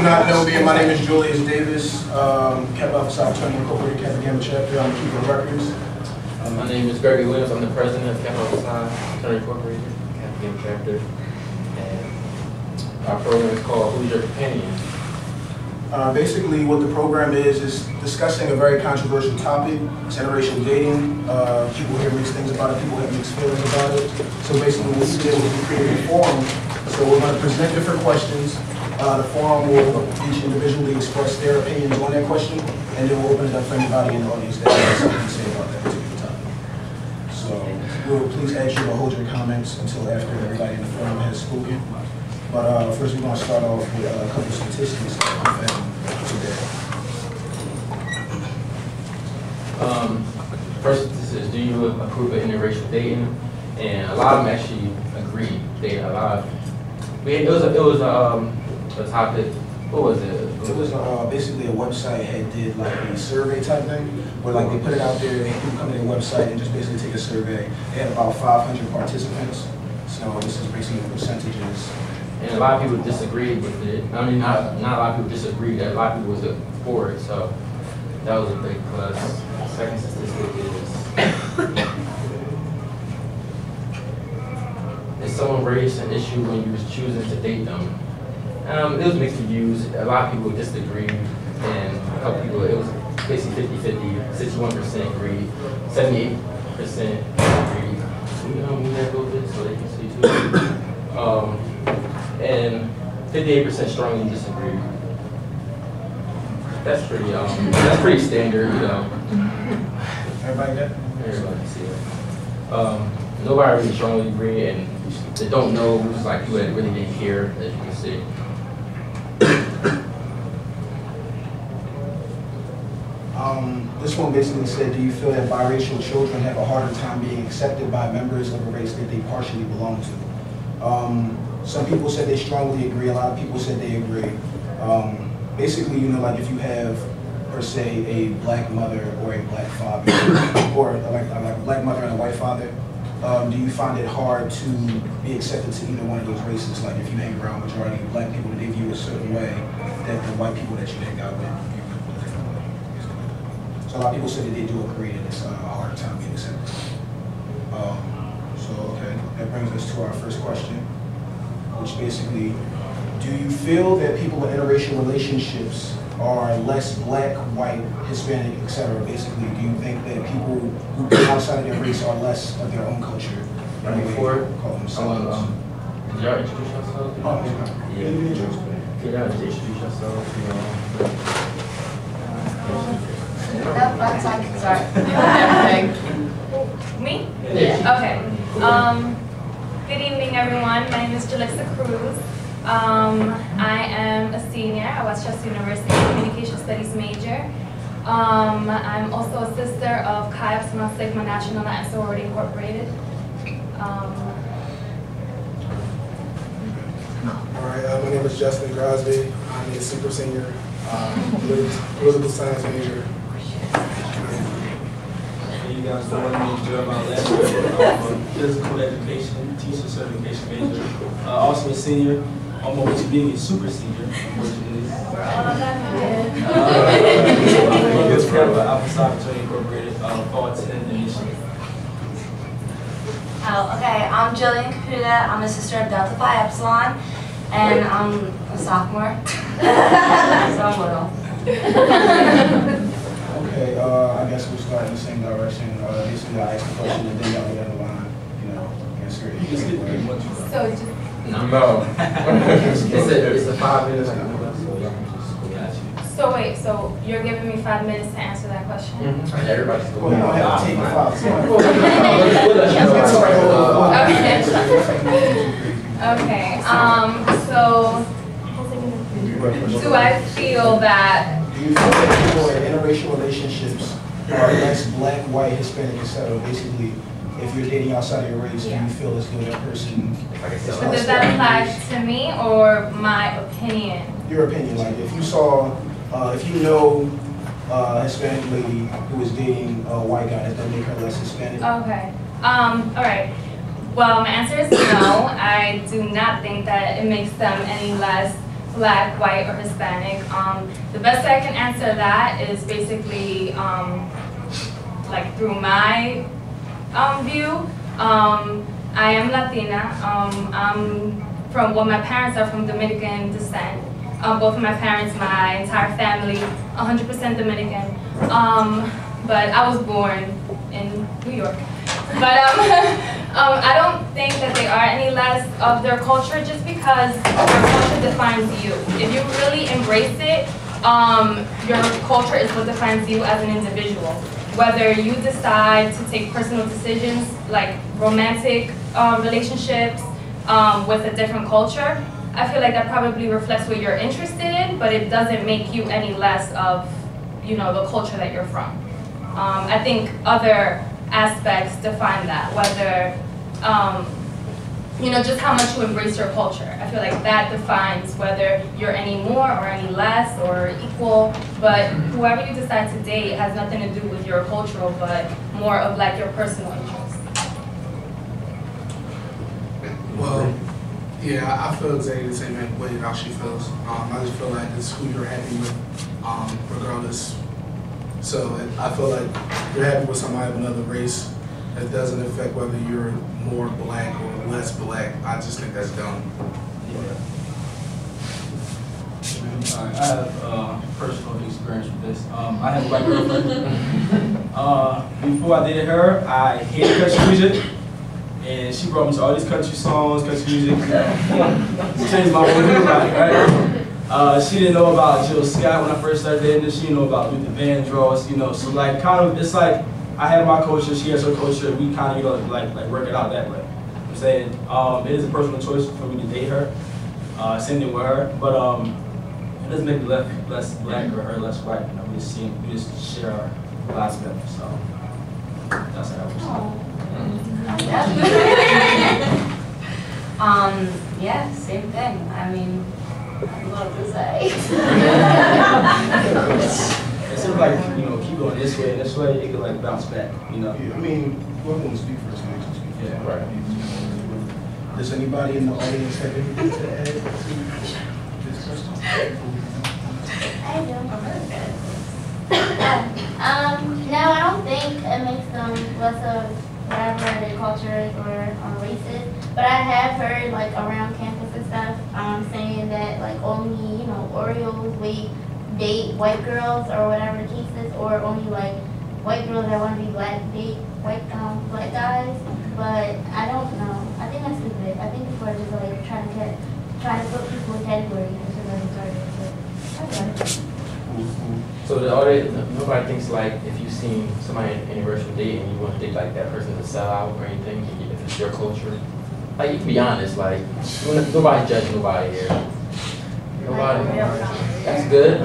not know me, my name is Julius Davis, Kappa Fraternity Incorporated, Kappa Gamma Chapter. I'm the keeper of records. My name is Gregory Williams. I'm the president of Kappa Fraternity Incorporated, Kappa Gamma Chapter. And our program is called Who's Your Kompanion? Basically, what the program is discussing a very controversial topic, interracial dating. People hear mixed things about it, people have mixed feelings about it. So basically what we did was we created a forum. So we're going to present different questions. The forum will each individually express their opinions on that question, and then we'll open it up for anybody in the audience that has something to say about that particular topic. So we'll please ask you to hold your comments until after everybody in the forum has spoken. But first we're going to start off with a couple of statistics that we found today. First statistic is, do you approve of interracial dating? And a lot of them actually agreed. It was a topic. What was it? It was basically a website had did like a survey type thing, where like they put it out there, and people come to their website and just basically take a survey. They had about 500 participants, so this is basically the percentages. And a lot of people disagreed with it. I mean, not a lot of people disagreed. A lot of people was for it. So that was a big plus. The second statistic is someone raised an issue when you was choosing to date them. It was mixed reviews. A lot of people disagreed, and a couple people, it was basically 50-50. 61% agreed, 78% agreed. We have a little bit so they can see too. And 58% strongly disagreed. That's pretty standard, you know. Everybody get it? Everybody can see it. Nobody really strongly agreed, and they don't know who's like who really didn't care, as you can see. This one basically said, do you feel that biracial children have a harder time being accepted by members of a race that they partially belong to? Some people said they strongly agree, a lot of people said they agree. Basically, you know, like if you have, per se, a black mother or a black father, or like a black mother and a white father, do you find it hard to be accepted to either one of those races? Like if you hang around majority of black people, they view a certain way that the white people that you hang out with view. So a lot of people say that they do agree that it's a hard time being accepted. Okay, that brings us to our first question, which basically, do you feel that people in interracial relationships are less black, white, Hispanic, etc.? Basically, do you think that people who come outside of their race are less of their own culture? Before, call themselves. did y'all introduce yourselves? Yeah. Can y'all introduce yourselves? Sorry. Me? Yeah. Okay. Good evening, everyone. My name is Julius. I am a senior at West Chester University, Communication Studies major. I'm also a sister of Chi Epsilon Sigma National Latin Sorority Incorporated. Alright, my name is Justin Crosby. I'm a super senior, political science major. You guys know what I major about last year, physical education, teacher certification major. Also a senior, on my way to being a super senior, unfortunately. We're all on that head. It's Alpha Fraternity Incorporated, fall 10 initiative. Okay, I'm Jillian Caputa. I'm a sister of Delta Phi Epsilon, and I'm a sophomore. So I'm little. Okay, I guess we'll start in the same direction. Basically, I ask the question and then y'all get on the line, you know, answer it. So just No. It's a 5 minutes. So wait, so you're giving me 5 minutes to answer that question? Mm-hmm. Everybody's Well, you don't have to take the 5. Okay. So do I feel that? Do you feel that people in interracial relationships are less black, white, Hispanic, etc.? Basically, if you're dating outside of your race, do you feel as though that person is But does that apply to me or my opinion? Your opinion, like if you saw, if you know a Hispanic lady who is dating a white guy, does that make her less Hispanic? Okay. All right. Well, my answer is no. I do not think that it makes them any less Black, white, or Hispanic. The best way I can answer that is basically like through my view. I am Latina. My parents are from Dominican descent. Both of my parents, my entire family, 100% Dominican. But I was born in New York. But I don't think that they are any less of their culture just because your culture defines you. If you really embrace it, your culture is what defines you as an individual. Whether you decide to take personal decisions like romantic relationships with a different culture, I feel like that probably reflects what you're interested in, but it doesn't make you any less of, you know, the culture that you're from. I think other aspects define that, whether, you know, just how much you embrace your culture. I feel like that defines whether you're any more or any less or equal, but whoever you decide to date has nothing to do with your cultural, but more of like your personal interests. Well, yeah, I feel exactly the same way how she feels. I just feel like it's who you're happy with, regardless. So I feel like you're happy with somebody of another race. It doesn't affect whether you're more black or less black. I just think that's dumb. Alright, I have personal experience with this. I have a white girlfriend. Before I dated her, I hated country music. And she brought me to all these country songs, country music. She changed my whole mood, right? She didn't know about Jill Scott when I first started dating her. She didn't know about Luther Vandross, you know. So like, kind of, it's like I have my culture, she has her culture. We kind of, you know, like work it out that way. I'm saying it is a personal choice for me to date her. Same thing with her, but it doesn't make me less black or her less white. You know, we just share our lives better. So that's how I was. Yeah, same thing. I mean, I don't know what to say. It's sort of like, you know, keep going this way, it could like bounce back, you know. Yeah, I mean, whoever wants to speak first needs to speak. Yeah, right. Does anybody in the audience have anything to add to this question? I do. No, I don't think it makes them less of whatever their culture is or races. But I have heard like around campus and stuff saying that like only, you know, Oreos date white girls or whatever the case is, or only like white girls that want to be black date white black guys. But I don't know. I think that's stupid. I think people are just like trying to put people in categories and shit like that. So the audience, nobody thinks like if you've seen somebody in interracial date and you want to date like that person to sell out or anything, if it's your culture, like you can be honest, like nobody judge nobody here. Nobody. That's good.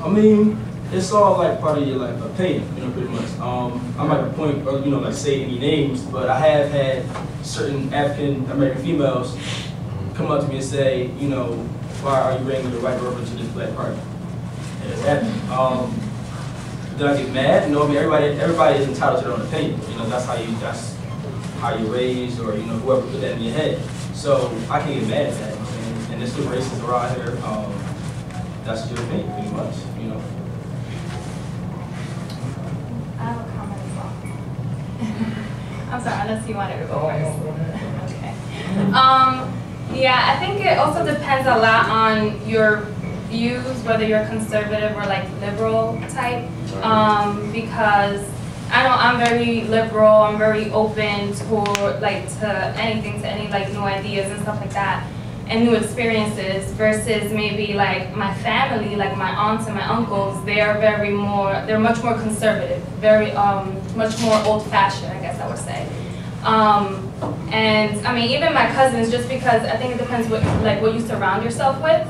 I mean, it's all like part of your like opinion, you know, pretty much. I'm at a point, or you know, like say any names, but I have had certain African American females come up to me and say, you know, why are you bringing your white girlfriend to this black party? And it's happening. Did I get mad? No, I mean everybody is entitled to their own opinion. You know, that's how you're raised, or you know, whoever put that in your head. So I can't get mad at that. And there's still racists around here. That's your opinion, pretty much. You know. I have a comment as well. I'm sorry, unless you wanted to go first. Okay. Yeah, I think it also depends a lot on your views, whether you're conservative or like liberal type. Because I know I'm very liberal, I'm very open to anything, to any like new ideas and stuff like that, and new experiences, versus maybe like my family, like my aunts and my uncles, they're much more conservative, very much more old-fashioned, I guess I would say. And I mean, even my cousins, just because I think it depends what you surround yourself with.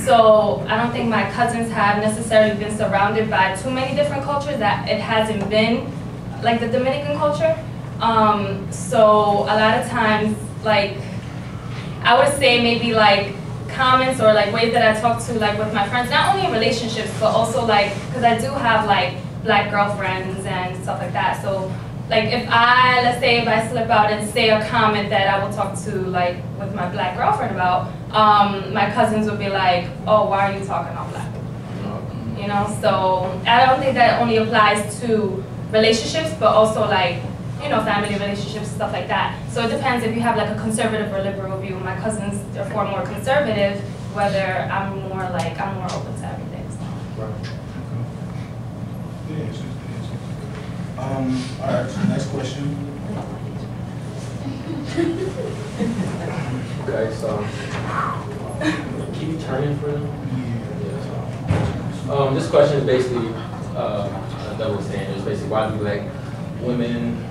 So I don't think my cousins have necessarily been surrounded by too many different cultures, that it hasn't been like the Dominican culture. So a lot of times, like, I would say maybe like comments or like ways that I talk to like with my friends, not only in relationships, but also like, because I do have like black girlfriends and stuff like that. So like let's say if I slip out and say a comment that I will talk to like with my black girlfriend about, my cousins would be like, oh, why are you talking all black? You know, so I don't think that only applies to relationships, but also like, you know, family relationships, stuff like that. So it depends if you have like a conservative or liberal view. My cousins are far more conservative, whether I'm more open to everything. So. Right. Okay. All right, so next question. Okay, so keep turning for them. Yeah. This question is basically a double standard. It's basically why do black women,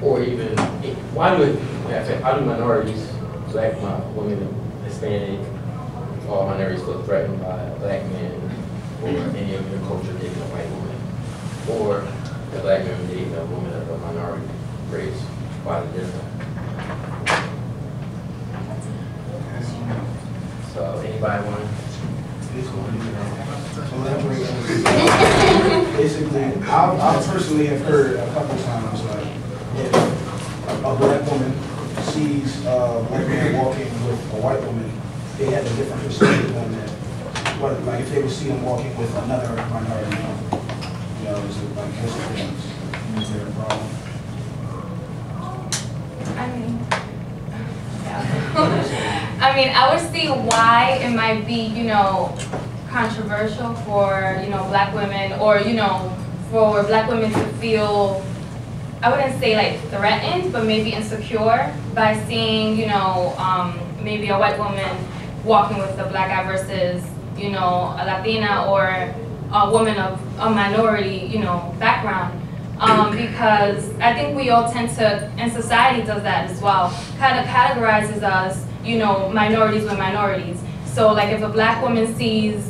or even why do minorities, black women, Hispanic, or minorities feel threatened by a black man, or any of your culture dating a white woman, or a black man dating a woman of a minority race? Why is it different? So anybody want to? Basically, I personally have heard a couple times, like, if a black woman sees a black man walking with a white woman, they have a different perspective on that. But like if they would see him walking with another minority, you know, is it like what's the difference? Is there a problem? I mean, I would see why it might be, you know, controversial for, you know, black women, or, you know, for black women to feel, I wouldn't say like threatened, but maybe insecure by seeing, you know, maybe a white woman walking with a black guy versus, you know, a Latina or a woman of a minority, you know, background. Because I think we all tend to, and society does that as well, kind of categorizes us, you know, minorities with minorities. So like if a black woman sees,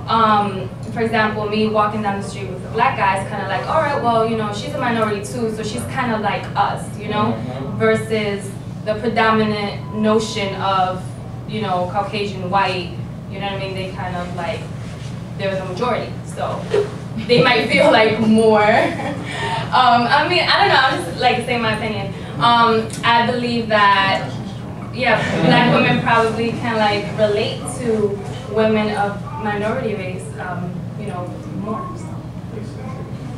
for example, me walking down the street with a black guy, it's kind of like, all right, well, you know, she's a minority too, so she's kind of like us, you know, versus the predominant notion of, you know, Caucasian white, you know what I mean? They kind of like, they're the majority, so they might feel like more. I mean, I don't know, I'm just like saying my opinion. I believe that, yeah, black women probably can like relate to women of minority race, you know, more. So.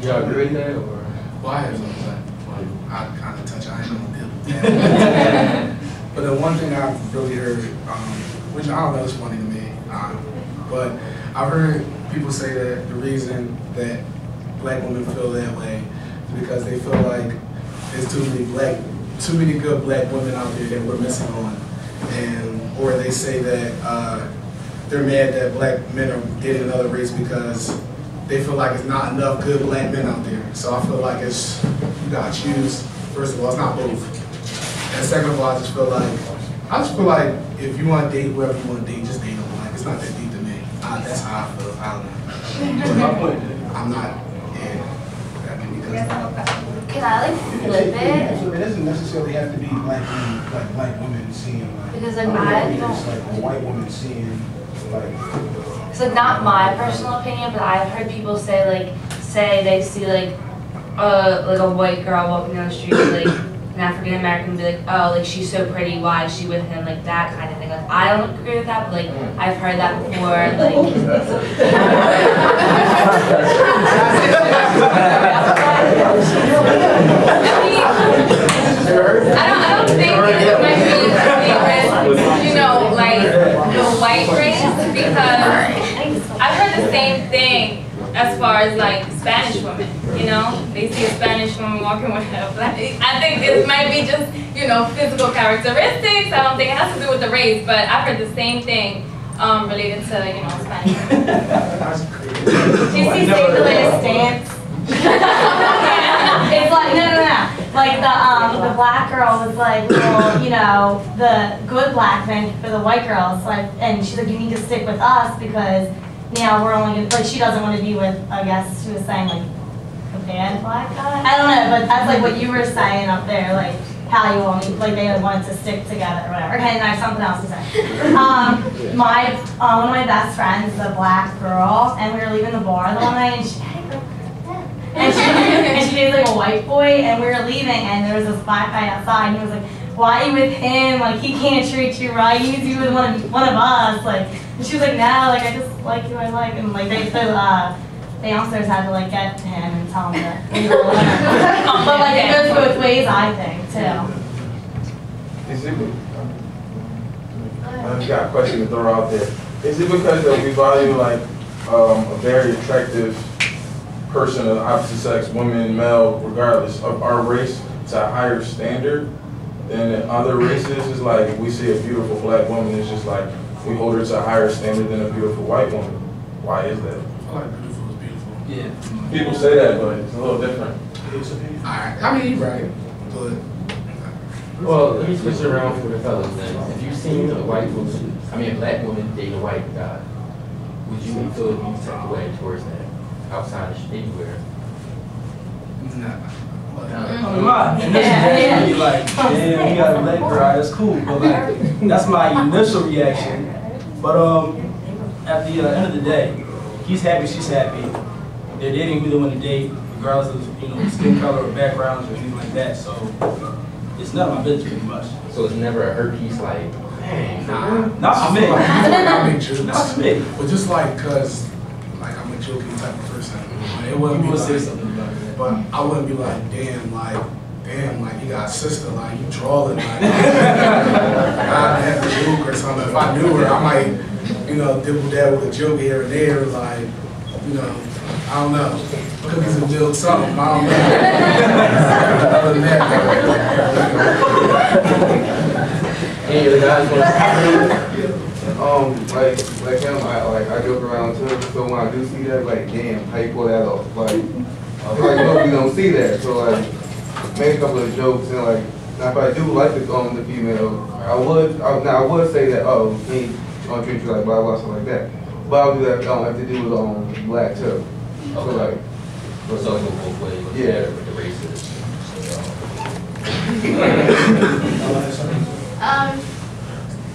You all agree with that, or? Well, I have something to say. I kind of touch, I ain't gonna deal. But the one thing I've really heard, which I don't know is funny to me, but I've heard people say that the reason that black women feel that way is because they feel like there's too many good black women out there that we're missing on, and or they say that they're mad that black men are dating another race because they feel like it's not enough good black men out there. So I feel like it's, you gotta choose. First of all, it's not both. And second of all, I just feel like if you want to date whoever you want to date, just date them. Like, it's not that deep to me. That's how I feel. I don't know. I'm not. Can I like flip it? It doesn't necessarily have to be black women seeing like. Because like I it's like a white woman seeing like. It's like not my personal opinion, but I've heard people say they see like a white girl walking down the street, like an African American, be like, oh, like she's so pretty, why is she with him, like that kind of thing. Like I don't agree with that, but like I've heard that before. Like I don't think it might be with, you know, like the white race, because I've heard the same thing as far as like Spanish women, you know? They see a Spanish woman walking with a black. I think it might be just, you know, physical characteristics. I don't think it has to do with the race, but I've heard the same thing related to, you know, Spanish women. do you see the way to stance? It's like no. Like the black girl was like, well, you know, the good black man for the white girls, like, and she's like, you need to stick with us because now we're only gonna, like, she doesn't want to be with, I guess she was saying like a bad black guy. I don't know, but that's like what you were saying up there, like how you only, like they wanted to stick together or whatever. Okay, and I have something else to say. One of my best friends is a black girl, and we were leaving the bar the one night, and she dated like a white boy, and we were leaving, and there was this black guy outside, and he was like, why are you with him? Like, he can't treat you right. You need to be with one of us. Like, and she was like, no, like, I just like who I like. And like, the youngsters had to like get to him and tell him that. But like, it goes both ways, I think, too. Is it? I just got a question to throw out there. Is it because that we value like a very attractive person of the opposite sex, woman, male, regardless of our race, to a higher standard than in other races? Is like we see a beautiful black woman, it's just like we hold her to a higher standard than a beautiful white woman. Why is that? I feel like beautiful is beautiful. Yeah. People say that, but it's a little different. I mean, you're right, but. Well, let me switch it around for the fellas then. If you've seen a white woman, a black woman date a white guy, would you feel any type of way towards that outside of anywhere? And this is be like, damn, you got a black girl, that's cool. But like, that's my initial reaction. But at the end of the day, he's happy, she's happy. They're dating who they want to date, regardless of skin color or backgrounds or anything like that. So it's none of my business pretty much. So it's never a hurt piece like, dang, Not for me. I make jokes. Not for me. But just like, cause like I'm a joking type of person. Like, it wouldn't be Say like, something about that. but I wouldn't be like, damn, like you got a sister, like you drawing, like I have to joke or something. If I knew her, I might, dibble dab with a joke here and there, like, I don't know, cookies and milk, something. I don't know. Other than that, any of the guys want Like him, I joke around too. So when I do see that, like, damn, how you pull that off? Like we don't see that. So like, make a couple of jokes and like, now if I do like the female, I would say that he don't treat you like blah blah stuff like that. But I'll do that if the dude was black too. So like, so it goes both ways. Yeah. With the races.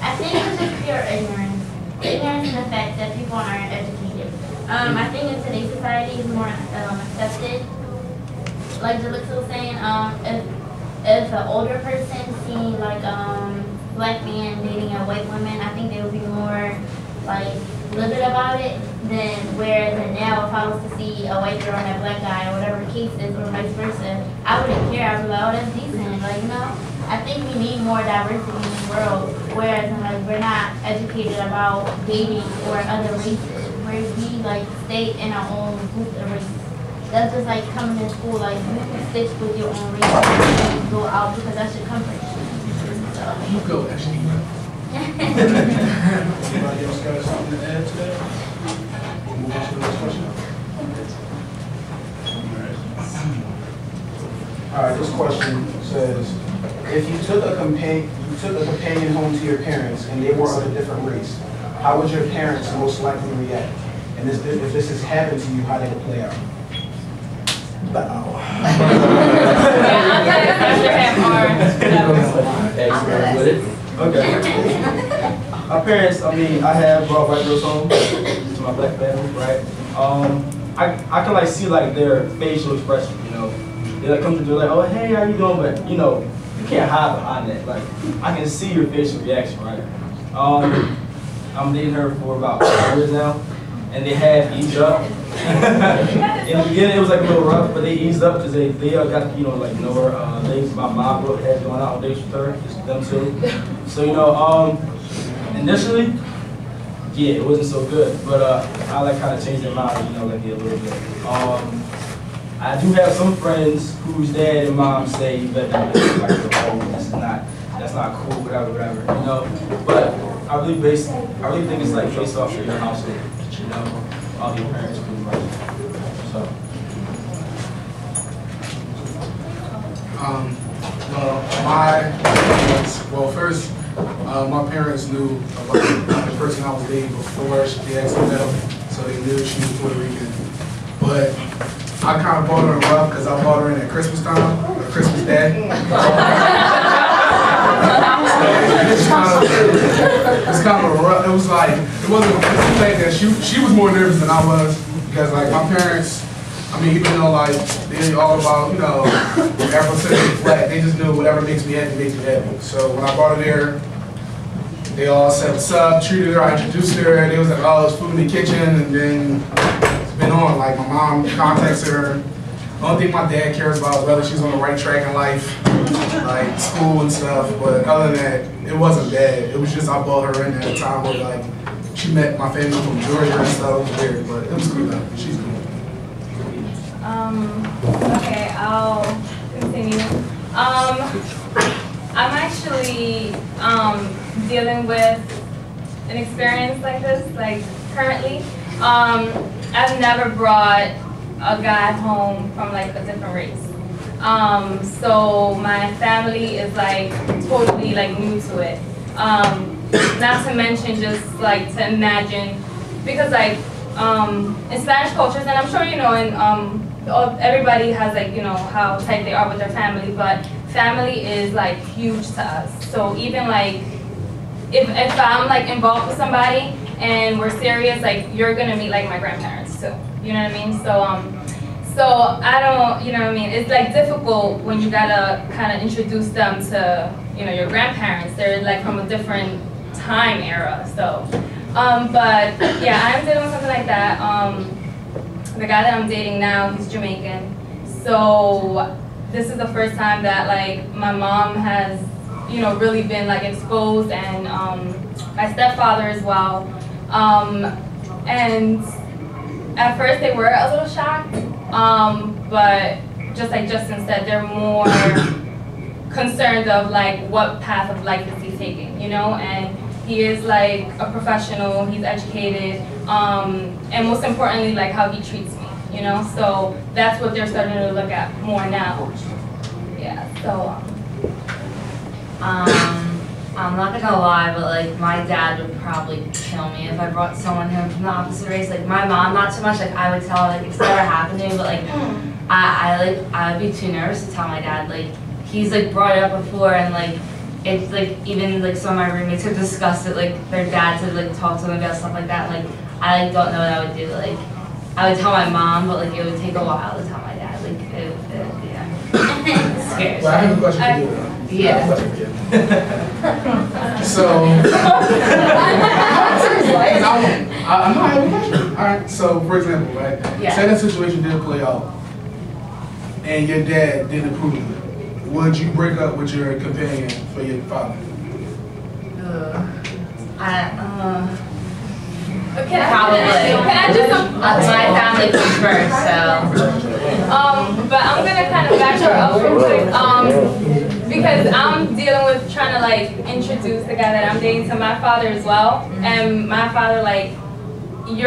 I think it's just pure ignorance. Ignorance in the fact that people aren't educated. I think in today's society it's more accepted. Like Julius was saying, if an older person seeing like black man dating a white woman, I think they would be more like livid about it than whereas now if I was to see a white girl and a black guy or whatever the case is or vice versa, I wouldn't care. I would be like, oh, that's decent. Like, I think we need more diversity in the world, whereas we're not educated about dating or other races, where we like stay in our own group of races. That's just like coming to school, like you can stick with your own race and go out because that's your comfort. you go, actually. Anybody else got something to add to that? We'll move on to the next question. All right, this question says, if you took a companion home to your parents and they were of a different race, how would your parents most likely react? And if this has happened to you, how did it play out? Okay. My parents, I have brought white girls home to my black family, right? I can like see like their facial expression, They like come to me like, oh hey, how you doing? But you can't hide behind that. Like I can see your facial reaction, right? I'm dating her for about 4 years now, and they had eased up. In the beginning, it was like a little rough, but they eased up because they got like know her things about my bro had going out on dates with her, just them two. So initially, yeah, it wasn't so good, but I like kind of changed their mind, like a little bit. I do have some friends whose dad and mom say you better not like, oh, that's not cool, whatever, But I really think it's like based off of your household, all your parents pretty much. So. First, my parents knew about the person I was dating before she asked me out, so they knew she was Puerto Rican. But I kind of brought her in rough because I brought her in at Christmas time, or Christmas Day. It's kind of rough. It was like, it wasn't a thing that she was more nervous than I was because like my parents, I mean, even though like they're all about, you know, Afrocentric black, they just do whatever makes me happy, makes me happy. So when I brought her there, they all said what's up, treated her, I introduced her, they was like, oh, there's food in the kitchen, and then it's been on. Like my mom contacts her. The only thing my dad cares about is whether she's on the right track in life, like school and stuff. But other than that, it wasn't bad. It was just I brought her in at a time where like she met my family from Georgia and stuff. It was weird, but it was good though. She's good. Okay, I'll continue. I'm actually dealing with an experience like this, like currently. I've never brought a guy home from like a different race. So my family is like totally like new to it. Not to mention just like to imagine, because like in Spanish cultures, and I'm sure you know, in everybody has like, you know, how tight they are with their family, but family is like huge to us. So even like if I'm like involved with somebody and we're serious, like you're gonna meet like my grandparents too. You know what I mean? So I don't, you know what I mean? It's like difficult when you gotta kind of introduce them to, you know, your grandparents. They're like from a different time era. So, but yeah, I'm dealing with something like that. The guy that I'm dating now, he's Jamaican. So this is the first time that like my mom has, you know, really been like exposed, and my stepfather as well. And at first they were a little shocked, but just like Justin said, they're more concerned of like what path of life is he taking, you know, and he is like a professional, he's educated, and most importantly, like how he treats me, you know, so that's what they're starting to look at more now. Yeah, so. I'm not gonna lie, but like my dad would probably kill me if I brought someone home from the opposite race. Like my mom, not so much. Like I would tell her like it's never happened to me, but like I would be too nervous to tell my dad. Like he's like brought it up before, and like it's like even like some of my roommates have discussed it. Like their dads had like talked to them about stuff like that. And, like I like don't know what I would do. Like I would tell my mom, but like it would take a while to tell my dad. Like yeah, it scares Well, I have a question for you. Yeah. So, I'm not having a question. All right. So, for example, right? Yeah. Say that situation didn't play out, and your dad didn't approve of it. Would you break up with your companion for your father? Probably. Can I just My family comes first, so. But I'm gonna kind of back her up real quick, because I'm dealing with trying to like introduce the guy that I'm dating to my father as well, and my father like, you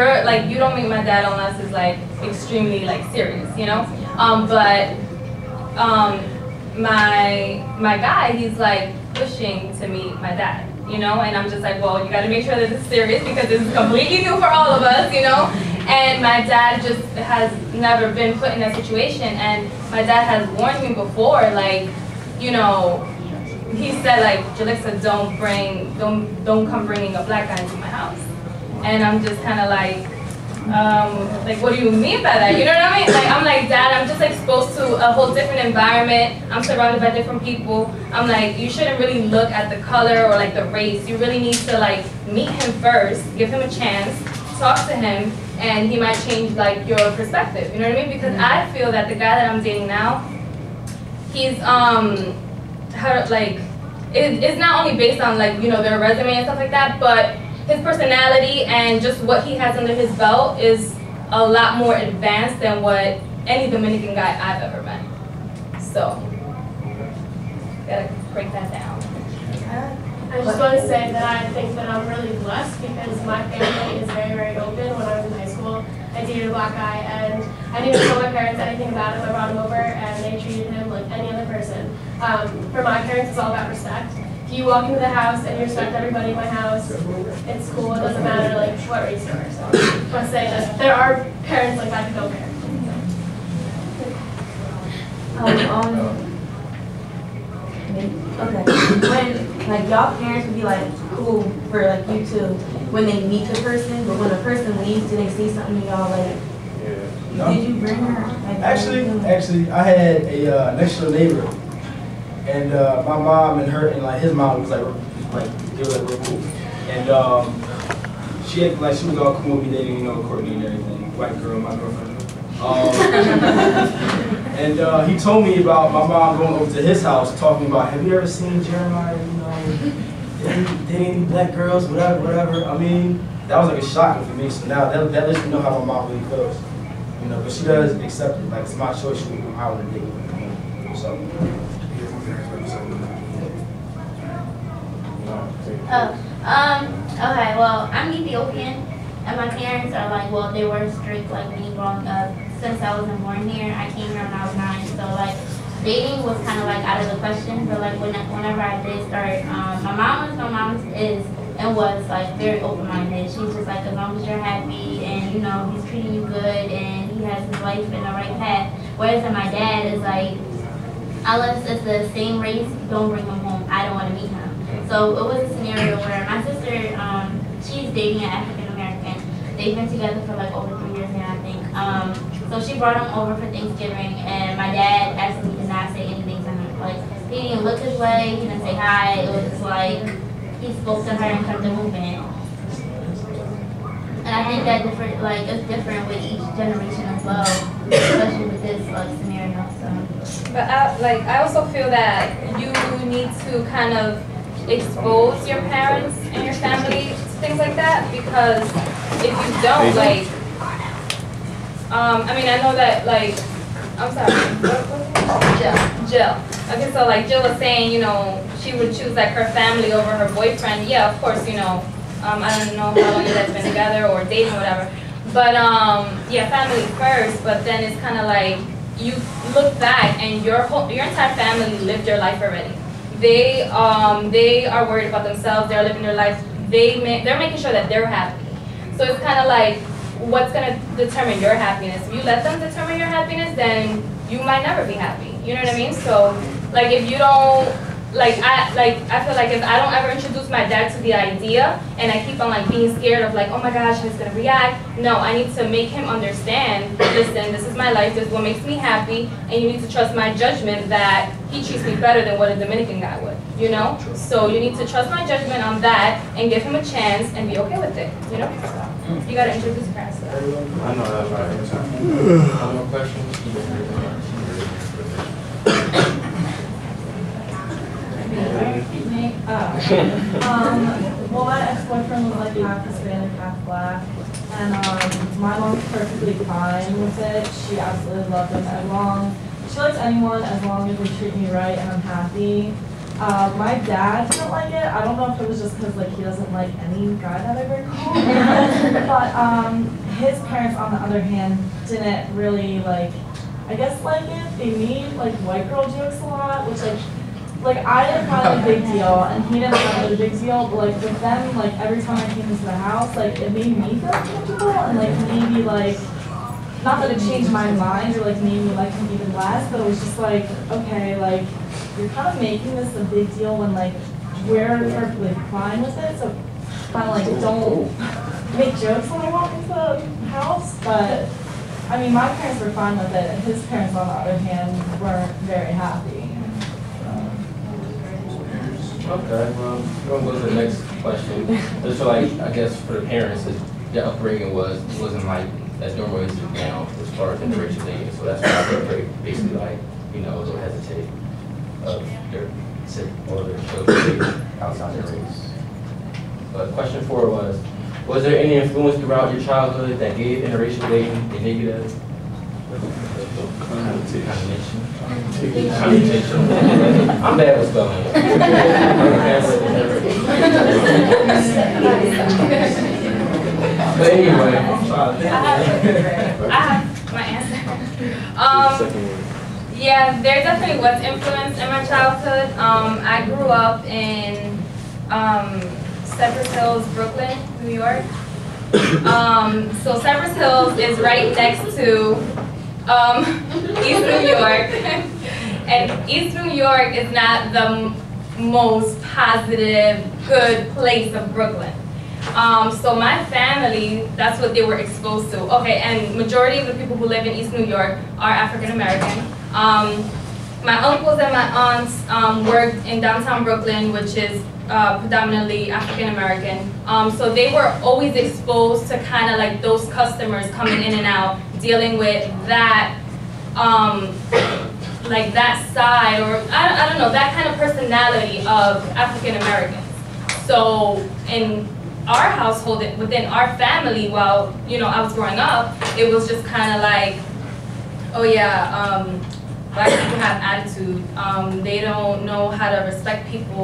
don't meet my dad unless it's like extremely like serious, you know. My guy, he's like pushing to meet my dad, you know, and I'm just like, well, you got to make sure that this is serious because this is completely new for all of us, you know. And my dad just has never been put in that situation, and my dad has warned me before, like, you know, he said like, Julius, don't come bringing a black guy into my house. And I'm just kind of like, what do you mean by that? You know what I mean? Like, I'm like, Dad, I'm just exposed to a whole different environment. I'm surrounded by different people. I'm like, you shouldn't really look at the color or like the race. You really need to like meet him first, give him a chance, talk to him, and he might change like your perspective. You know what I mean? Because I feel that the guy that I'm dating now, he's it's not only based on like, you know, their resume and stuff like that, but his personality and just what he has under his belt is a lot more advanced than what any Dominican guy I've ever met. So, gotta break that down. I just want to say that I think that I'm really blessed because my family is very, very open. When I was in high school, I dated a black guy, and I didn't tell my parents anything about him. I brought him over, and they treated him like any other person. For my parents, it's all about respect. If you walk into the house and you respect everybody in my house, it's cool. It doesn't matter like what race you are. So I just want to say that there are parents like that who don't care. Okay. When like y'all parents would be like cool for like you two when they meet the person, but when the person leaves, do they say something to y'all like No? Did you bring her? Actually, I had a next door neighbor, and my mom and her and like his mom was like they were like real cool, and she acted like she was all cool with me dating, you know, Courtney and everything, white girl, my girlfriend. And he told me about my mom going over to his house talking about, have you ever seen Jeremiah, you know, dating any black girls, whatever. I mean, that was like a shocker for me. So now that lets me know how my mom really feels. You know, but she does accept it. Like, it's my choice who I want to date. So. Okay, well, I'm Ethiopian, and my parents are like, well, they were strict, like, me growing up. Since I wasn't born here, I came here when I was 9, so, like, dating was kind of, like, out of the question, but, like, whenever I did start, my mom is, and was, like, very open-minded. She's just like, as long as you're happy, and, you know, he's treating you good, and he has his life in the right path, whereas my dad is, like, unless it's the same race, don't bring him home, I don't want to meet him. So it was a scenario where my sister, she's dating an African-American. They've been together for like over 3 years now, I think. So she brought him over for Thanksgiving, and my dad actually did not say anything to him. Like, he didn't look his way, he didn't say hi. It was just like, he spoke to her and kept it moving. And I think that it's different with each generation as well, especially with this scenario. So. But I also feel that you need to kind of expose your parents and your family to things like that, because if you don't, like, I mean, I know that, like, I'm sorry, Jill. Okay, so like Jill was saying, you know, she would choose like her family over her boyfriend. Yeah, of course, you know, I don't know how long you guys been together or dating or whatever, but yeah, family first. But then it's kind of like you look back and your entire family lived their life already. They are worried about themselves. They're living their life. They're making sure that they're happy. So it's kind of like, what's gonna determine your happiness? If you let them determine your happiness, then you might never be happy. You know what I mean? So like if you don't, I feel like if I don't ever introduce my dad to the idea and I keep on like being scared of like, oh my gosh, he's gonna react. No, I need to make him understand, listen, this is my life, this is what makes me happy, and you need to trust my judgment that he treats me better than what a Dominican guy would, you know? So you need to trust my judgment on that and give him a chance and be okay with it, you know? So you gotta introduce your parents to that. I know that's right. Any more questions? Well, my ex-boyfriend was like half Hispanic, half black, and my mom's perfectly fine with it. She absolutely loved him as long. She likes anyone as long as they treat me right and I'm happy. My dad didn't like it. I don't know if it was just because like he doesn't like any guy that I ever called, but his parents, on the other hand, didn't really like it. They made like white girl jokes a lot, which like I didn't find it a big deal, and he didn't find it a big deal, but like with them, like every time I came into the house, like it made me feel comfortable, and like maybe like, not that it changed my mind or like made me like him even less, but it was just like, okay, like you're kind of making this a big deal when like we're perfectly fine with it, so kind of like don't make jokes when I walk into the house, but I mean my parents were fine with it, and his parents on the other hand weren't very happy. Okay, well, we're gonna go to the next question. Just for like, I guess for the parents, their upbringing wasn't like as normal as you know, as far as interracial dating. So that's why they're basically like, you know, they'll hesitate of their children outside their race. But question 4 was there any influence throughout your childhood that gave interracial dating a negative connotation? I'm bad with spelling. But anyway, I have my answer. Yeah, there definitely was influence in my childhood. I grew up in Cypress Hills, Brooklyn, New York. So Cypress Hills is right next to East New York. And East New York is not the most positive, good place of Brooklyn. So my family, that's what they were exposed to. Okay, and majority of the people who live in East New York are African American. My uncles and my aunts worked in downtown Brooklyn, which is predominantly African American. So they were always exposed to kind of like those customers coming in and out, dealing with that, like that side, or I don't know, that kind of personality of African Americans. So in our household, within our family, while I was growing up, it was just kind of like, oh yeah, black people have attitude. They don't know how to respect people.